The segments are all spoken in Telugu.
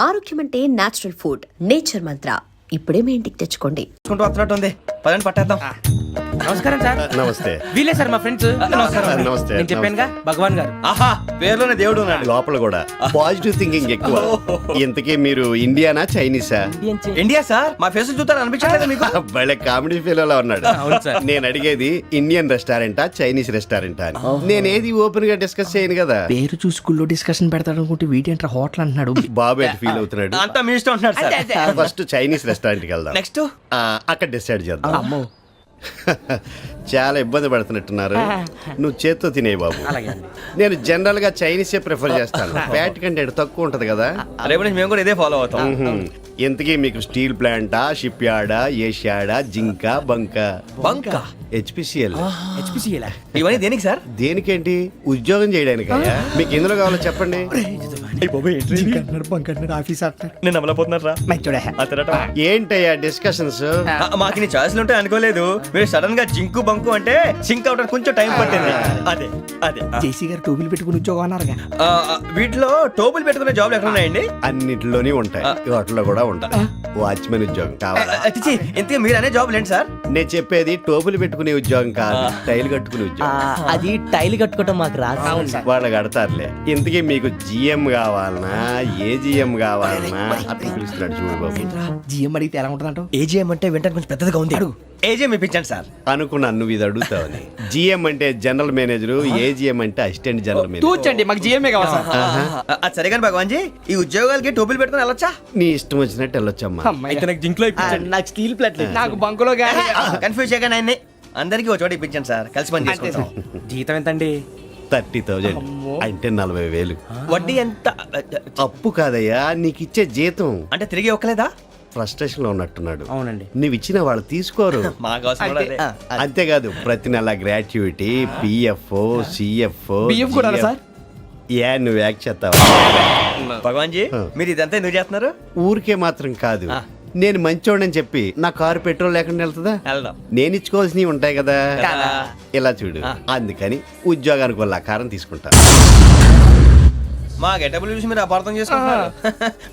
ఆరోగ్యం అంటే నేచురల్ ఫుడ్. నేచర్ మంత్ర ఇప్పుడే మీ ఇంటికి తెచ్చుకోండి. వస్తున్నట్టుంది పదండి పట్టేద్దాం. నమస్కారం సార్. నమస్తే. వీలే సార్ మా ఫ్రెండ్స్. నమస్తే. నేను చెప్పానుగా భగవాన్ గారు. ఆహా పేర్లోనే దేవుడు ఉన్నాడు. లోపల కూడా పాజిటివ్ థింకింగ్ ఎక్కువ. ఇంతకీ మీరు ఇండియానా చైనీసా? India sir. మా ఫేస్ చూస్తారు అనిపించలేదు మీకు? భలే కామెడీ ఫీల్ అలా ఉన్నాడు. అవును సార్. నేను అడిగేది ఇండియన్ రెస్టారెంటా చైనీస్ రెస్టారెంటా అని. నేనేది ఓపెన్ గా డిస్కస్ చేయను కదా. పేరు చూసి స్కూల్లో డిస్కషన్ పెడతాడు అనుకుంటే వీటేంట్రా హోటల్ అంటున్నాడు. బాబు ఎట్ ఫీల్ అవుతున్నాడు. అంతా మీ ఇష్టం ఉంటున్నాడు సార్. ఫస్ట్ చైనీస్ రెస్టారెంట్ కి వెళ్దాం. నెక్స్ట్ అక్కడ డిసైడ్ చేద్దాం. చాలా ఇబ్బంది పడుతున్నట్టున్నారు. నువ్వు చేత్తో తినే బాబు. నేను జనరల్ గా చైనీసే ప్రిఫర్ చేస్తాను. ఫ్యాట్ కంటెంట్ తక్కువ ఉంటది కదా. రేపు నుంచి మేము కూడా ఇదే ఫాలో అవుతాం. ఇంతకీ మీకు స్టీల్ ప్లాంటా, షిప్ యార్డా, ఏషియాడా, జింక, బంక, హెచ్పిసిఎల్. ఇవన్నీ దేనికి సార్? దేనికేంటి? ఉద్యోగం చేయడానికి. మీకు ఎందులో కావాలో చెప్పండి. నేను అమలపోతున్నారా? ఏంటయ్యా డిస్కషన్స్? మాకు నీ ఛాయిస్లు ఉంటాయి అనుకోలేదు. మీరు సడన్ గా జింకు బంకు అంటే సింక్ అవడానికి కొంచెం టైం పట్టింది. అదే అదే జేసీ గారు టోబీలు పెట్టుకుని ఉద్యోగం అన్నారుగా. వీటిలో టోబుల్ పెట్టుకునే జాబ్లు ఎక్కడ ఉన్నాయండి? అన్నిటిలోనే ఉంటాయి. వాటిలో కూడా ఉంటాయి. వాచ్మెన్ ఉద్యోగం కావాలా? ఇంతకీ మీరు అనే జాబ్ ఏంటి సార్? నేను చెప్పేది టోపులు పెట్టుకునే ఉద్యోగం కాదు, టైల్ కట్టుకునే ఉద్యోగం. అది టైల్ కట్టుకోవటం మాకు రాదు. వాళ్ళు కడతారులే. ఇంతకీ మీకు జిఎం కావాలనా, ఏ జిఎం కావాలనా? అట్లా పిలుస్తున్నాడు చూడు బాబు. జిఎం అడిగితే ఎలా ఉంటుందంట? ఏజీఎం అంటే వింటానికి కొంచెం పెద్దదిగా ఉంది. ఏజీఎం ఇప్పించండి సార్. అనుకున్నాను నువ్వు ఇది అడుగుతావని. జిఎం అంటే జనరల్ మేనేజర్, ఏజిఎం అంటే అసిస్టెంట్ జనరల్ మేనేజర్. తూచండి, మాకు జిఎంఏ కావాలి సార్. అది సరే కానీ భగవాన్ జీ, ఈ ఉద్యోగాలకి టోపులు పెట్టుకుని వెళ్ళొచ్చా? నీ ఇష్టం వచ్చినట్టు వెళ్ళొచ్చమ్మా. నాకు స్టీల్ ప్లేట్ నాకు బంకులో గానీ కన్ఫ్యూజ్ చేయగానే ఆయన్ని అందరికీ ఒక చోట ఇప్పించండి సార్. కలిసి పని చేసుకుంటాం. జీతం ఎంతండి? 30,000 అంటే 40,000. వడ్డీ ఎంత? అప్పు కాదయ్యా, నీకు ఇచ్చే జీతం. అంటే తిరిగి ఒక్కలేదా? ఫ్రస్ట్రేషన్ లో ఉన్నట్టున్నాడు. అవునండి. నువ్వు ఇచ్చిన వాళ్ళు తీసుకోరు. అంతేకాదు ప్రతి నెల గ్రాట్యుటీ, పిఎఫ్, సిఎఫ్. బియ్యం కూడా సార్? ఏ నువ్వు యాక్ట్ చేస్తావా? భగవాన్ జీ, మీరు ఇదంతా ఎందుకు చేస్తున్నారు? ఊరికే మాత్రం కాదు. నేను మంచోడని చెప్పి నా కారు పెట్రోల్ లేకుండా వెళ్తుందా? నేను ఇచ్చుకోవాల్సినవి ఉంటాయి కదా. ఇలా చూడు, అందుకని ఉద్యోగానికి వాళ్ళ ఆకారం తీసుకుంటా. మా గెటబుల్ చూసి మీరు అపార్థం చేసుకుంటున్నారు.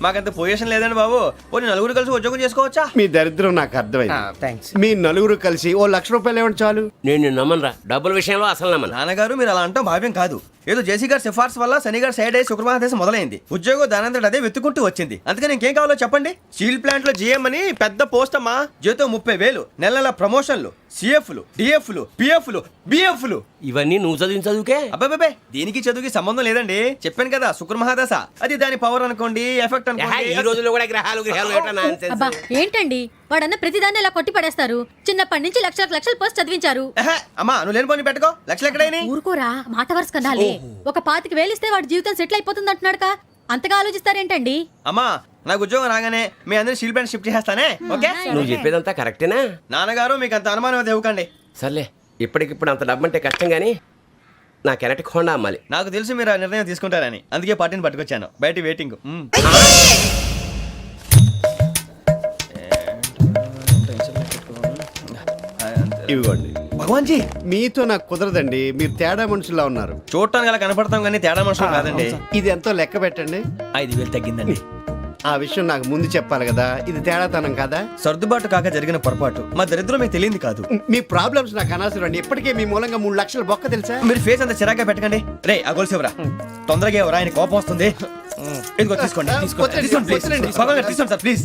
మాకంత పొజిషన్ లేదండి బాబు. పోనీ నలుగురు కలిసి ఉద్యోగం చేసుకోవచ్చా? మీ దరిద్రం నాకు అర్థమైంది. మీ నలుగురు కలిసి ₹1,00,000 ఇవ్వండి చాలు. నేను నమ్మనరా, డబ్బుల విషయంలో అసలు నమ్మను. నాన్నగారు మీరు అలా అంటాం భావ్యం కాదు. ఏదో జేసీ గారి సిఫార్సు వల్ల శని గారు సైడ్ అయ్యి శుక్రవారం మొదలైంది. ఉద్యోగం దానంతటి అదే వెతుకుంటూ వచ్చింది. అందుకని ఇంకేం కావాలో చెప్పండి. స్టీల్ ప్లాంట్ లో జిఎం అని పెద్ద పోస్ట్ అమ్మా. జీతం 30,000, నెల నెల ప్రమోషన్లు, సిఎఫ్లు, డిఎఫ్లు, పిఎఫ్లు, బిఎఫ్లు. ఇవన్నీ నువ్వు చదివిన చదువుకే? అబ్బాబే, దీనికి చదువుకి సంబంధం లేదండి. చెప్పాను కదా, శుక్ర మహాదశ. అది దాని పవర్ అనుకోండి, ఎఫెక్ట్ అనుకోండి. ఈ రోజుల్లో కూడా గ్రహాలు అబ్బా ఏంటండి వాడన్న ప్రతిదాన్ని ఇలా కొట్టి పడేస్తారు. చిన్నప్పటి నుంచి లక్షలు పోస్ట్ చదివించారు. అమ్మా నువ్వు లేని పోనీ పెట్టుకో. లక్షలు ఎక్కడైనా ఊరుకోరా, మాట వరుస కదాలే. ఒక 25,000 ఇస్తే వాడి జీవితం సెటిల్ అయిపోతుంది అంటున్నాడుగా. అంతగా ఆలోచిస్తారేంటండి? అమ్మా నాకు ఉద్యోగం రాగానే మీ అందరూ స్టీల్ ప్లాంట్ షిఫ్ట్ చేస్తానే. ఓకే, నువ్వు చెప్పేదంతా కరెక్టేనా? నాన్నగారు మీకు అంత అనుమానం అయితే ఇవ్వకండి. సర్లే, ఇప్పటికిప్పుడు అంత డబ్బు అంటే కష్టం గానీ నా కెనటిక్ హోండా అమ్మాలి. నాకు తెలుసు మీరు ఆ నిర్ణయం తీసుకుంటారని, అందుకే పార్టీని పట్టుకొచ్చాను. బయట వెయిటింగ్. ఇవ్వండి. భగవాన్ జీ, మీతో నాకు కుదరదండి. మీరు తేడా మనుషుల్లా ఉన్నారు. చూడటానికి అలా కనపడతాం కానీ తేడా మనుషులు కాదండి. ఇది ఎంతో లెక్క పెట్టండి. 5,000 తగ్గిందండి. ఆ విషయం నాకు ముందు చెప్పాలి కదా. ఇది తేడాతనం కదా. సర్దుబాటు కాక జరిగిన పొరపాటు. మా దరిద్రం మీకు తెలియదు కాదు. మీ ప్రాబ్లమ్స్ నాకు అనవసరం అండి. ఇప్పటికే మీ మూలంగా 3,00,000 బొక్క తెలుసా. మీరు ఫేస్ అంత చిరాగ్గా పెట్టకండి. రే ఆ గొలుసేవరా, తొందరగా ఎవరా, ఆయన కోపం వస్తుంది. ఇదిగో తీసుకోండి. భగవాన్ గారు తీసుకోండి సార్ ప్లీజ్.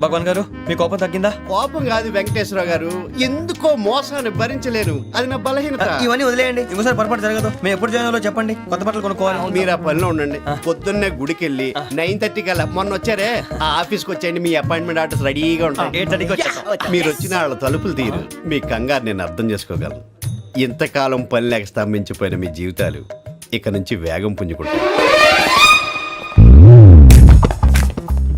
భగవాన్ గారు మీ కోపం తగ్గిందా? కోపం కాదు వెంకటేశ్వర గారు, ఎందుకో మోసాన్ని భరించలేను. అది నా బలహీనత. ఇవన్నీ వదిలేయండి, ఇంకోసారి పొరపాటు జరగదు. మేము ఎప్పుడు జాయిన్ అవ్వాలో చెప్పండి, కొత్త బట్టలు కొనుక్కోవాలి. మీరు ఆ పనిలో ఉండండి. పొద్దున్నే గుడికి వెళ్ళి 9:30 కల్లా, మొన్న వచ్చారే ఆ ఆఫీస్కి వచ్చేయండి. మీ అపాయింట్మెంట్ ఆర్డర్స్ రెడీగా ఉంటాయి. 8:30కి వచ్చేస్తాం. మీరు వచ్చిన వాళ్ళ తలుపులు తీరు. మీ కంగారు నేను అర్థం చేసుకోగలను. ఇంతకాలం పని లేక స్తంభించిపోయిన మీ జీవితాలు ఇక నుంచి వేగం పుంజుకుంటాయి.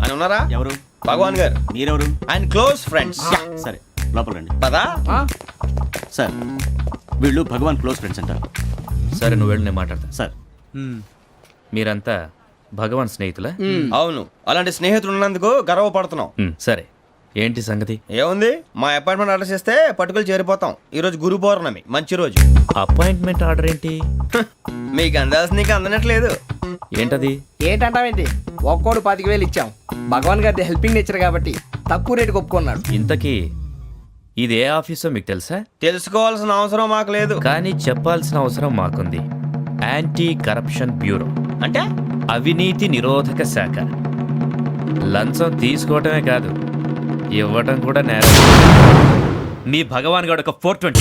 అని ఉన్నారా? ఎవరు? భగవాన్ గారు. మీరెవరు? ఆయన క్లోజ్ ఫ్రెండ్స్. సరే లోపల రండి. పదా సార్ వీళ్ళు భగవాన్ క్లోజ్ ఫ్రెండ్స్ అంటారు. సరే నువ్వు వెళ్ళు, నేను మాట్లాడతా. సార్ మీరంతా భగవాన్ స్నేహితులా? అవును, అలాంటి స్నేహితులు ఉన్నందుకు గర్వపడుతున్నాం. సరే, ఏంటి సంగతి? ఏముంది, మా అపాయింట్మెంట్ ఆర్డర్ చేస్తే పట్టుకులు చేరిపోతాం. ఈ రోజు గురు పౌర్ణమి, మంచి రోజు. అపాయింట్మెంట్ ఆర్డర్ ఏంటి? మీకు అందాల్సిన నీకు అందనట్లేదు. ఏంటది? ఏంటంటావేంటి? ఒక్కోడు 25,000 ఇచ్చాం. భగవాన్ గారి హెల్పింగ్ నేచర్ కాబట్టి తక్కువ రేటుకి ఒప్పుకున్నాడు. ఇంతకీ ఇది ఏ ఆఫీసో మీకు తెలుసా? తెలుసుకోవాల్సిన అవసరం మాకు లేదు. కానీ చెప్పాల్సిన అవసరం మాకుంది. యాంటీ కరప్షన్ బ్యూరో, అంటే అవినీతి నిరోధక శాఖ. లంచం తీసుకోవటమే కాదు, ఇవ్వటం కూడా నేరం. మీ భగవాన్ గారు ఒక 420.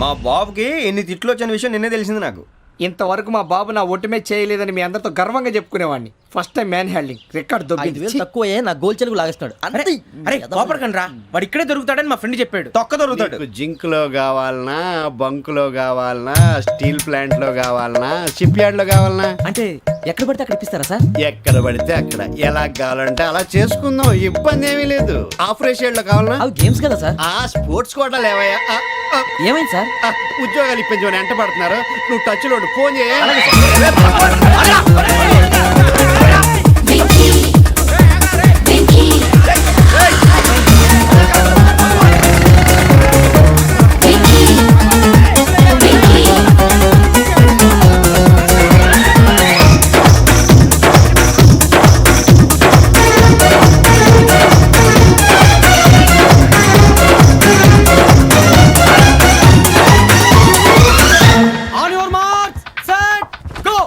మా బాబుకి ఎన్ని తిట్లు వచ్చిన విషయం నిన్నే తెలిసింది నాకు. ఇంతవరకు మా బాబు నా ఒట్టుమే చేయలేదని మీ అందరితో గర్వంగా చెప్పుకునేవాడిని. First time man handing record దొబ్బింది. తక్కువే నా గోల్ చెలుగు లాగేస్తున్నాడు. అరే కోపడకండి రా, వాడు ఇక్కడే దొరుకుతాడని మా ఫ్రెండ్ చెప్పాడు. తొక్క దొరుకుతాడు. నీకు జింక్ లో కావాలనా, బంక్ లో కావాలనా, స్టీల్ ప్లాంట్ లో కావాలనా, షిప్ యార్డ్ లో కావాలనా? అంటే ఎక్కడ పడితే అక్కడ ఇప్పిస్తారా సార్? ఎక్కడ పడితే అక్కడ, ఎలా కావాలంటే అలా చేసుకుందాం, ఇబ్బంది ఏమీ లేదు. ఆపరేషన్ లో కావాలనా? అవి గేమ్స్ కదా సార్. ఆ స్పోర్ట్స్ కోటా లేవయ్యా. ఏమైంది సార్? ఉద్యోగాలు ఇప్పించమని ఎంట పడుతున్నారు. నువ్వు టచ్ లో ఫోన్ చేయ. On your marks, set, go.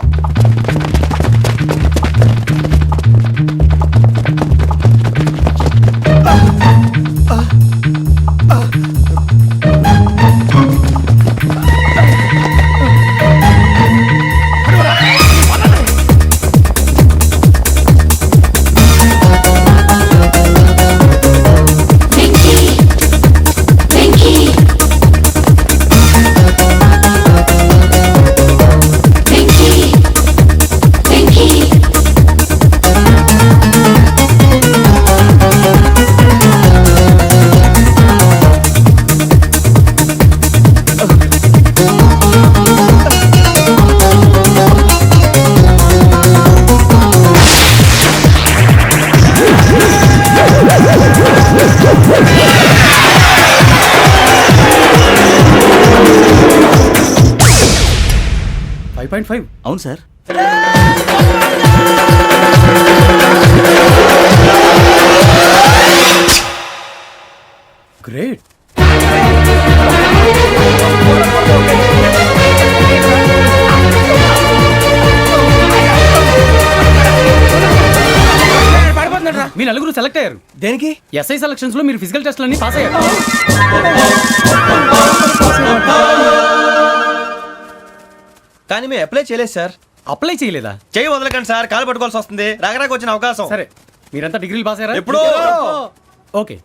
అవును సార్. గ్రేట్. మీ నలుగురు సెలెక్ట్ అయ్యారు. దేనికి? ఎస్ఐ సెలక్షన్స్ లో మీరు ఫిజికల్ టెస్ట్ అన్ని పాస్ అయ్యారు. కానీ మేము అప్లై చేయలేదు సార్. అప్లై చేయలేదా? చేయి వదలకండి సార్, కాలు పట్టుకోవాల్సి వస్తుంది. రాగరాకు వచ్చిన అవకాశం. సరే, మీరంతా డిగ్రీలు పాస్ అయ్యారా? ఎప్పుడో. ఓకే,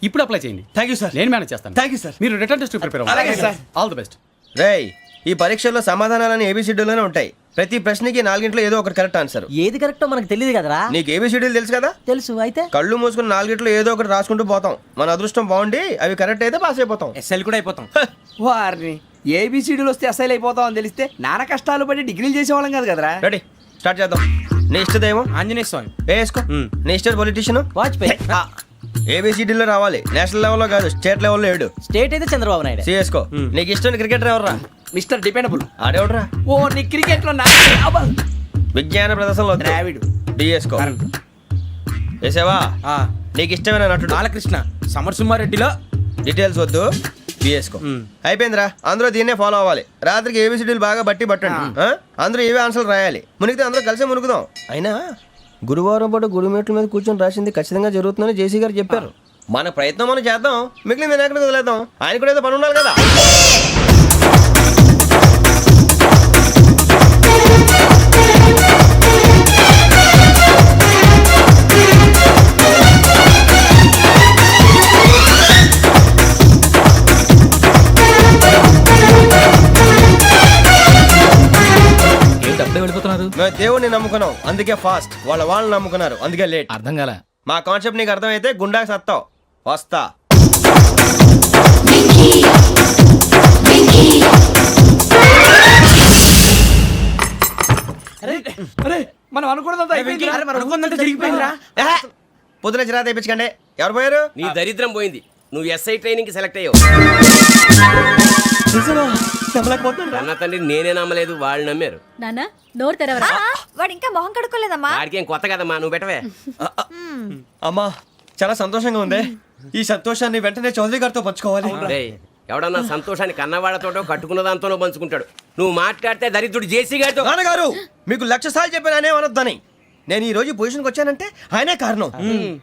ఇప్పుడు అప్లై చేయండి. Thank you sir. నేను మేనేజ్ చేస్తాను. Thank you sir. మీరు రిటర్న్ టెస్ట్ ప్రిపేర్ అలాగే సార్. All the best. రేయ్, ఈ పరీక్షల్లో సమాధానాలని ఏబిసిడ్యూల్లోనే ఉంటాయి. ప్రతి ప్రశ్నకి 4 ఏదో ఒకటి కరెక్ట్ ఆన్సర్. ఏది కరెక్టో మనకు తెలియదు కదరా. నీకు ఏబిసిడ్యూల్ తెలుసు కదా? తెలుసు. అయితే కళ్ళు మూసుకుని 4 ఏదో ఒకటి రాసుకుంటూ పోతాం. మన అదృష్టం బాగుండి అవి కరెక్ట్ అయితే పాస్ అయిపోతాం. ఎస్ఎల్ కూడా అయిపోతాం. వారిని ఏబిసిడీలు వస్తే ఎస్ఐలు అయిపోతాం అని తెలిస్తే నాన్న కష్టాలు పడి డిగ్రీలు చేసేవాళ్ళం కాదు కదరా. రెడీ, స్టార్ట్ చేద్దాం. నీ ఇష్టదేమో ఆంజనేయ స్వామి. వేసుకో. నీ ఇష్ట పొలిటీషియన్ వాజ్పేయి. ఏబిసిడీలో రావాలి. నేషనల్ లెవెల్లో కాదు, స్టేట్ లెవెల్లో 7. స్టేట్ అయితే చంద్రబాబు నాయుడు. సిఎస్కో. నీకు ఇష్టం క్రికెటర్ ఎవర్రా? Mister dependable. ఆడేవడరా? ఓ నీ క్రికెట్ లో విజ్ఞాన ప్రదర్శనలో ద్రావిడు. డిఎస్కో. వేసావా? నీకు ఇష్టమైన నటుడు? బాలకృష్ణ. సమర్ సుమారెడ్డిలో డీటెయిల్స్ వద్దు, బిఎస్కో. అయిపోయిందిరా. అందరూ దీన్నే ఫాలో అవ్వాలి. రాత్రికి ఏబిసిడీలు బాగా బట్టి పట్టండి. అందరూ ఏవే ఆన్సర్లు రాయాలి. మునిగితే అందరూ కలిసి మునుగుదాం. అయినా గురువారం పాటు గురుమేట్ల మీద కూర్చొని రాసింది ఖచ్చితంగా జరుగుతుందని జేసీ గారు చెప్పారు. మన ప్రయత్నం మనం చేద్దాం, మిగిలింది నేను ఎక్కడికి వదిలేద్దాం. ఆయన కూడా ఏదో పని ఉండాలి కదా. ఏంటి అప్పుడే వెళ్ళిపోతున్నారు? మేము దేవుడిని నమ్ముకున్నాం, అందుకే ఫాస్ట్. వాళ్ళని నమ్ముకున్నారు, అందుకే లేట్. అర్థం కాల. మా కాన్సెప్ట్ నీకు అర్థమైతే గుండాకి సత్తావు. వస్తా. అరే మనం అనుకున్నదంతా అయిపోయింది. జరిగిపోయిందిరా. పొద్దున చిరా తెప్పించకండి. ఎవరు పోయారు? నీ దరిద్రం పోయింది. నువ్వు ఎస్ఐ ట్రైనింగ్ కి సెలెక్ట్ అయ్యావు. అన్న తండ్రి నేనే నమ్మలేదు, వాళ్ళు నమ్మారు. నాన్న నోరు తెరవరా. వాడు ఇంకా మొహం కడుక్కోలేదమ్మా. వాడికి ఏం కొత్త కదమ్మా, నువ్వు పెట్టవే. అమ్మా చాలా సంతోషంగా ఉంది. ఈ సంతోషాన్ని వెంటనే చౌదరి గారితో పంచుకోవాలి. రేయ్, ఎవడన్నా సంతోషాన్ని కన్నవాళ్లతోటో కట్టుకున్న దాంతోనో పంచుకుంటాడు. నువ్వు మాట్లాడితే దరిద్రుడు జేసీ గారితో. నాన్నగారు మీకు 1,00,000 సార్లు చెప్పానే అనొద్దని. నేను ఈ రోజు ఈ పొజిషన్కి వచ్చానంటే ఆయనే కారణం.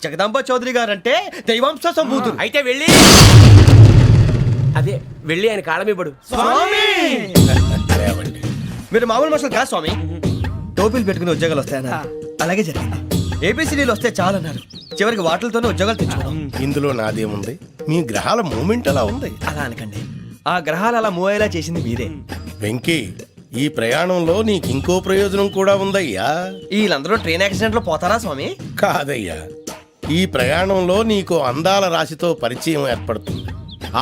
జగదాంబ చౌదరి గారు అంటే దైవాంశ సంభూతుడు. అయితే వెళ్ళి అదే వెళ్ళి ఆయన కాళ్ళమివ్వడు. మీరు మామూలు మనుషులు కాదు స్వామి. టోపీలు పెట్టుకుని ఉద్యోగాలు వస్తాయన్నారు, అలాగే జరిగింది. ఏపీసీడీలు వస్తే చాలన్నారు, చివరికి వాటిలతోనే ఉద్యోగాలు తెచ్చుకున్నాం. ఇందులో నాదేముంది? మీ గ్రహాల మూమెంట్ అలా ఉంది. అలా అనకండి, ఆ గ్రహాలు అలా మూవ్ అయ్యేలా చేసింది మీరే. వెంకీ, ఈ ప్రయాణంలో నీకు ఇంకో ప్రయోజనం కూడా ఉందయ్యా. వీళ్ళందరూ ట్రైన్ యాక్సిడెంట్ లో పోతారా స్వామి? కాదయ్యా, ఈ ప్రయాణంలో నీకు అందాల రాశితో పరిచయం ఏర్పడుతుంది.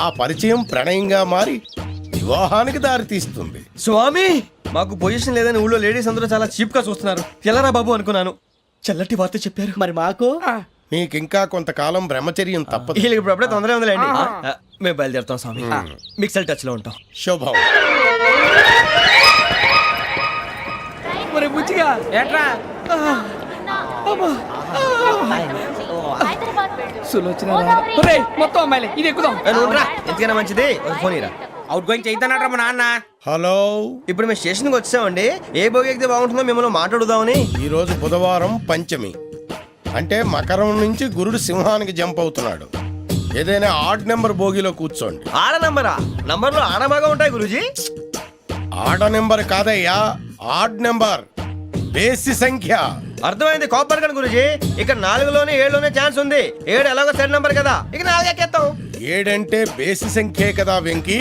ఆ పరిచయం ప్రణయంగా మారి వివాహానికి దారితీస్తుంది. స్వామి మాకు పొజిషన్ లేదని ఊళ్ళో లేడీస్ అందరూ చాలా చీప్ గా చూస్తున్నారు. ఎలారా బాబు అనుకున్నాను, చల్లటి వార్త చెప్పారు. మరి మాకు నీకింకా కొంతకాలం బ్రహ్మచర్యం తప్పదు. వీళ్ళకి ఇప్పుడు అప్పుడే తొందరగా ఉందిలేండి. మేము బయలుదేరుతాం స్వామి, మిక్సెల్ టచ్ లో ఉంటాం. శుభం. మరి బుచ్చిగా ఏట్రా సులోచన మొత్తం అమ్మాయిలే, ఇది ఎక్కుదాం. ఎందుకైనా మంచిది ఒక ఫోన్ ఇరా. అవుట్ గోయింగ్ చేద్దానట్రా మా నాన్న. హలో, ఇప్పుడు మేము స్టేషన్కి వచ్చామండి. ఏ బోగి ఎక్కితే బాగుంటుందో మిమ్మల్ని మాట్లాడుదామని. ఈరోజు బుధవారం పంచమి, అంటే మకరం నుంచి గురుడు సింహానికి జంప్ అవుతున్నాడు. ఏదైనా ఆడ్ నెంబర్ బోగిలో కూర్చోండి. ఆడ నంబరా? నంబర్లు ఆడ బాగా ఉంటాయి గురూజీ. ఆడ నెంబర్ కాదయ్యా, ఆడ్ నెంబర్, బేసి సంఖ్య. అర్థమైంది, కాపర్ కానీ గురూజీ. ఇక్కడ 4లోనే 7లోనే ఛాన్స్ ఉంది. 7 ఎలాగో సెడ్ నంబర్ కదా, ఇక 4 ఎక్కేస్తాం. 7 అంటే బేసి సంఖ్యే కదా వెంకీ.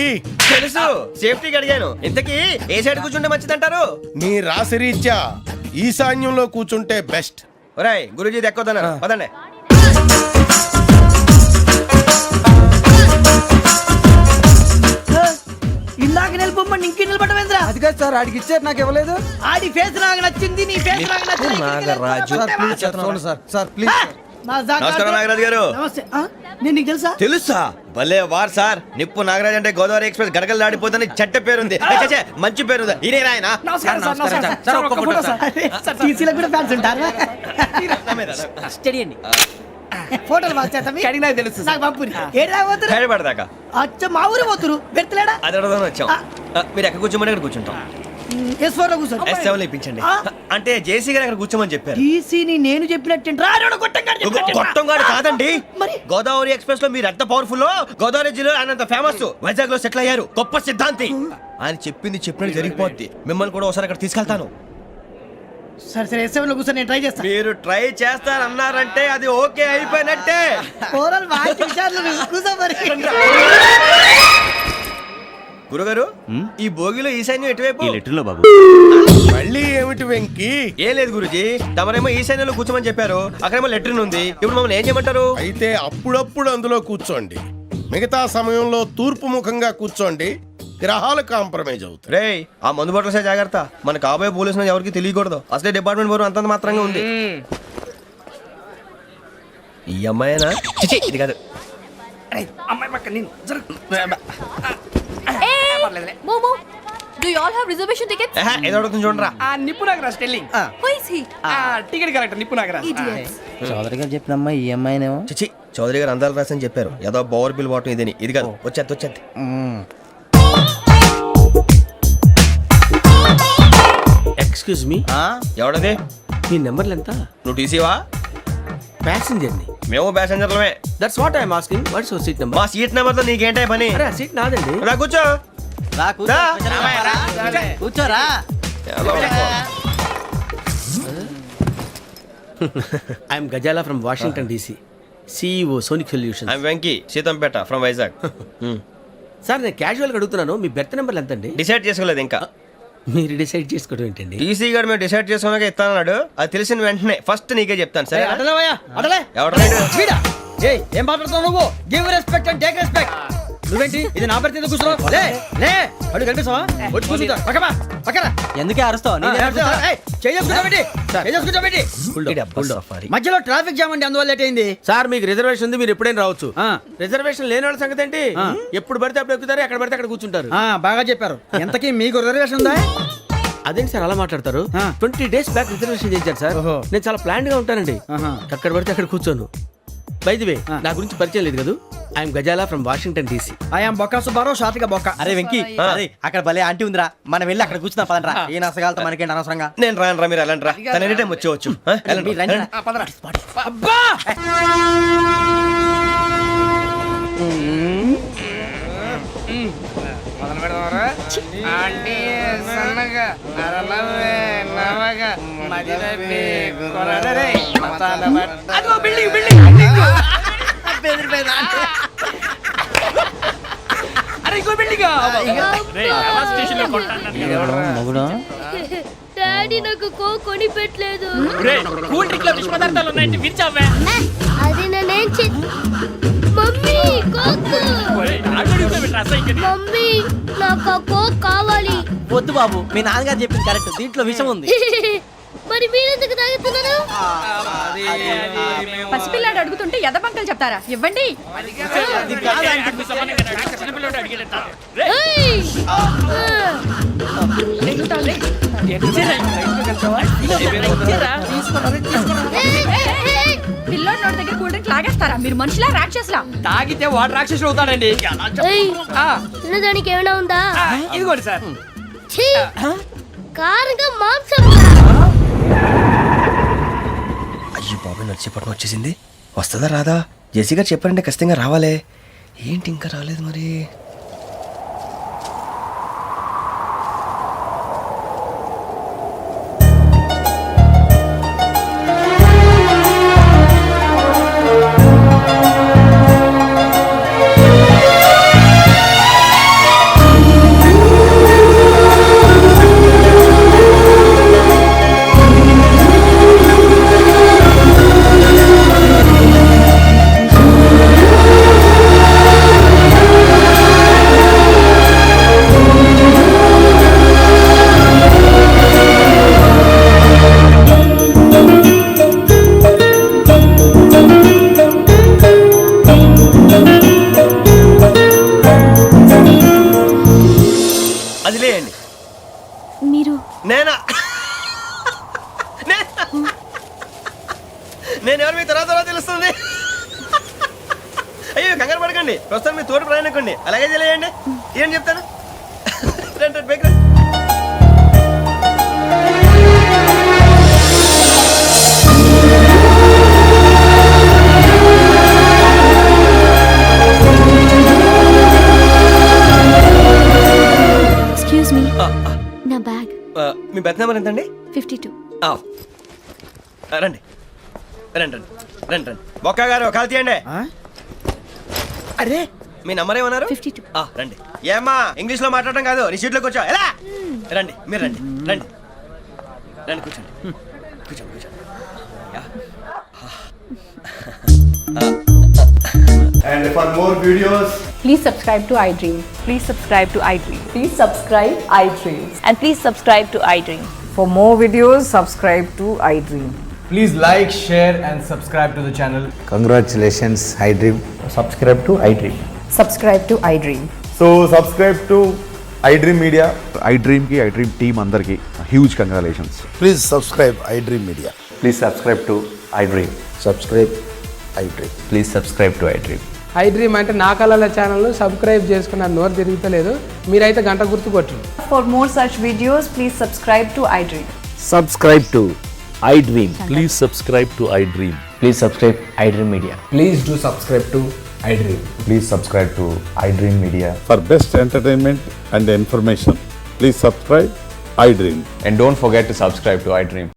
తెలుసు, సేఫ్టీకి అడిగాను. ఇంతకీ ఏ సైడ్ కూర్చుంటే మంచిదంటారు? నీ రాశి రీత్యా ఈశాన్యంలో కూర్చుంటే బెస్ట్. ఒరాయ్ గురూజీ దెక్కొద్దన్నారు, పదండి. ఇందాక నిలబొమ్మని ఇంకే నిలబడమేంద్రా? అది కాదు సార్, ఆడికి ఇచ్చారు, నాకు ఇవ్వలేదు. ఆడి ఫేస్ నాకు నచ్చింది, నీ ఫేస్ నాకు నచ్చింది. నాగరాజు. Sir please. నమస్కారం నాగరాజు గారు. నమస్తే. నేను నీకు తెలుసా? తెలుసా? భలే వార్ సార్. నిప్పు నాగరాజ్ అంటే గోదావరి ఎక్స్ప్రెస్ గడగలు దాడిపోతుంది చెట్ట పేరుంది. ఛే, మంచి పేరుంది. ఈయన ఆయన నమస్కారం సార్, నమస్కారం సార్. ఒక్క ఫోటో సార్. సార్ టీసీలో కూడా ఫ్యాన్స్ ఉంటారా? స్టడీ అండి. ఫోటోలు మార్చేస్తాం. కడిగి నాకు తెలుసు నాకు పంపుని. ఏడా పోతురు? హైదరాబాద్ అచ్చ మా ఊరు పోతురు. పెడతలేడా? అది అడగదామని వచ్చాం. మీరు ఎక్కడ కూర్చోమని అక్కడ కూర్చుంటాం. S4 లో కూర్చో. S7 ఇప్పించండి. అంటే జేసీ గారు అక్కడ కూర్చోమని చెప్పారు. టీసీని నేను చెప్పినట్టు గొట్టంగాడు కాదండి. మరి గోదావరి ఎక్స్ప్రెస్ లో మీరు ఎంత పవర్ఫుల్, గోదావరి జిల్లా ఆయన ఫేమస్. వైజాగ్ లో సెటిల్ అయ్యారు, గొప్ప సిద్ధాంతి. ఆయన చెప్పింది చెప్పినట్టు జరిగిపోద్ది. మిమ్మల్ని కూడా ఒకసారి అక్కడ తీసుకెళ్తాను. సరే సరే, S7 లో కూర్చొని నేను ట్రై చేస్తాను. మీరు ట్రై చేస్తారన్నారంటే అది ఓకే అయిపోయినట్టే. గురుగారు, ఈ భోగిలో ఈశాన్యం ఎటువైపు? ఈ లెటర్లో బాబు. మళ్ళీ ఏమిటి వెంకీ? ఏం లేదు గురుజీ, తమరేమో ఈశాన్యంలో కూర్చోమని చెప్పారు, అక్కడేమో లెటర్ ఉంది. ఇప్పుడు మమ్మల్ని ఏం చేయమంటారు? అయితే అప్పుడప్పుడు అందులో కూర్చోండి, మిగతా సమయంలో తూర్పు ముఖంగా కూర్చోండి. గ్రహాలు కాంప్రమైజ్ అవుతాయి. రే, ఆ మందు బట్టలసే జాగ్రత్త. మన కాబోయే పోలీసులు ఎవరికి తెలియకూడదు. అసలే డిపార్ట్మెంట్ బోరు అంతంత మాత్రంగా ఉంది. ఈ అమ్మాయినా? చిచి, ఇది కాదు. అమ్మాయి పక్క నేను momo, do you all have reservation tickets? ఏదో అడుగుతుంది చూడరా. ఆ నిప్పు Nagaraj telling. Who is he? Ticket correct, నిప్పు నాగరాజ్. Idiots. చౌదరి గారు చెప్పినమ్మా ఈ అమ్మాయినేమో. చిచి, చౌదరి గారు అందాలు రాసని చెప్పారు. ఏదో బోర్ బిల్ వాటం ఇదని. ఇది కాదు, వచ్చేది. Excuse me, ఎవడది? మీ నెంబర్లు ఎంత? నువ్వు టీసీవా? ప్యాసింజర్ ని. మేము ప్యాసెంజర్లమే. That's what I'm asking. What's your seat number? మా సీట్ నెంబర్ తో నీకేంటే పని? అరే, సీట్ నాదండి. రా కూర్చో. రా. కూర్చోరా. I'm Ghazala from Washington DC, CEO Sonic Solution. I'm Venky, Seethampeta from Vizag. Sir, నేను క్యాజువల్గా అడుగుతున్నాను, మీ బెర్త్ నెంబర్లు ఎంత అండి? డిసైడ్ చేసుకోలేదు ఇంకా. మీరు డిసైడ్ చేసుకోవడం ఏంటండి? టీసీ గారు మేము డిసైడ్ చేసుకున్నాక ఇస్తానన్నాడు. అది తెలిసిన వెంటనే ఫస్ట్ నీకే చెప్తాను. సరే? అడలే ఎవరు రైట్? ఏం మాట్లాడుతావు నువ్వు? Give respect and take respect. నువ్వేంటి ఇది నా పరిస్థితి కూర్చున్నావు లే లే అడుగు కనిపిస్తావా వచ్చి కూర్చుంటా పక్కమా పక్కన ఎందుకే అరుస్తావు మధ్యలో ట్రాఫిక్ జామ్ అండి అందువల్ల లేట్ అయింది. సార్ మీకు రిజర్వేషన్ ఉంది, మీరు ఎప్పుడైనా రావచ్చు. రిజర్వేషన్ లేని వాళ్ళ సంగతి ఏంటి? ఎప్పుడు పడితే అప్పుడు ఎక్కుతారు, ఎక్కడ పడితే అక్కడ కూర్చుంటారు. బాగా చెప్పారు. ఎంతకీ మీకు రిజర్వేషన్ ఉందా? అదేంటి సార్ అలా మాట్లాడతారు? 20 days బ్యాక్ రిజర్వేషన్ చేశారు సార్. నేను చాలా ప్లాన్డ్ గా ఉంటానండి. అక్కడ పడితే అక్కడ కూర్చోను. బై ది వే, నా గురించి పరిచయం లేదు కదా, I'm Ghazala from Washington DC. I'm Bokka Subbarao, షాతిక బొక్క. అరే వెంకీ అక్కడ భలే ఆంటీ ఉందిరా, మనం వెళ్ళి అక్కడ కూర్చున్నా పదరా. ఏ నసగాలతో మనకేంటి అనవసరంగా. నేను రాను రా, మీరు వెళ్ళండి రా. తన ఎనీ టైం వచ్చేవచ్చు. అబ్బా డాడీ నాకు కోక్ కొని పెట్టలేదు. అది నేనేం మమ్మీ కోక్. మమ్మీ నాకు ఆ కోక్ కావాలి. వద్దు బాబు, మీ నాన్నగారు చెప్పింది కరెక్ట్, దీంట్లో విషయం ఉంది. మరి మీరెందుకు తాగుతున్నారు? పసిపిల్లాడు అడుగుతుంటే ఎదబంకలు చెప్తారా? ఇవ్వండి. ఏయ్! పిల్లోడి నోటి దగ్గర కూల్ డ్రింక్ లాగేస్తారా? మీరు మనుషులా రాక్షసులా? తాగితే వాడు రాక్షసుడు అవుతాడండి. ఏయ్! తినడానికి ఏమైనా ఉందా? ఇదిగోండి సార్. ఛీ! కారంగా మాంసం. అయ్యో బాబాయ్, నడిచేపట్నం వచ్చేసింది. వస్తుందా రాదా? జెసి గారు చెప్పారంటే ఖచ్చితంగా రావాలే. ఏంటి ఇంకా రాలేదు మరి? అది లేయండి. మీరు నేనా? నేను ఎవరు మీ తర్వాత తెలుస్తుంది. అయ్యో కంగారు పడకండి, ప్రస్తుతం మీ తోటి ప్రయాణకండి. అలాగే తెలియండి. ఏం చెప్తాను రండి బైక్ రండి. ఎక్స్క్యూజ్ మీ, నా బ్యాగ్. మీ బెత్ నెంబర్ ఎంతండి? 52. రండి రండి రండి రండి రండి. బొక్క గారు కాల్ తీయండి. అరే మీ నంబర్ ఏమన్నారు? 52. రండి. ఏమ్మా ఇంగ్లీష్ లో మాట్లాడటం కాదు, నీ సీట్లోకి వచ్చా. ఎలా రండి, మీరు రండి రండి రండి, కూర్చోండి కూర్చోండి కూర్చోండి. And for more videos, Please subscribe to iDream. Please subscribe to iDream. Please subscribe iDream. And please subscribe to iDream. For more videos, subscribe to iDream. Please like, share and subscribe to the channel. congratulations, iDream. Subscribe to iDream. Subscribe to iDream. So subscribe to iDream Media. iDream ki iDream team అందరికి huge congratulations. Please subscribe iDream Media. Please subscribe to iDream. Subscribe iDream. Please subscribe to iDream. iDream అంటే నా కళల ఛానల్ సబ్స్క్రైబ్ చేసుకున్న నోరు తిరుగుతలేదు, మీరైతే గంట గుర్తు కొట్టండి. For more such videos, please subscribe to iDream. Subscribe to iDream. Please subscribe to iDream. Please subscribe iDream Media. Please do subscribe to iDream. Please subscribe to iDream Media. For best entertainment and information, please subscribe iDream. And don't forget to subscribe to iDream.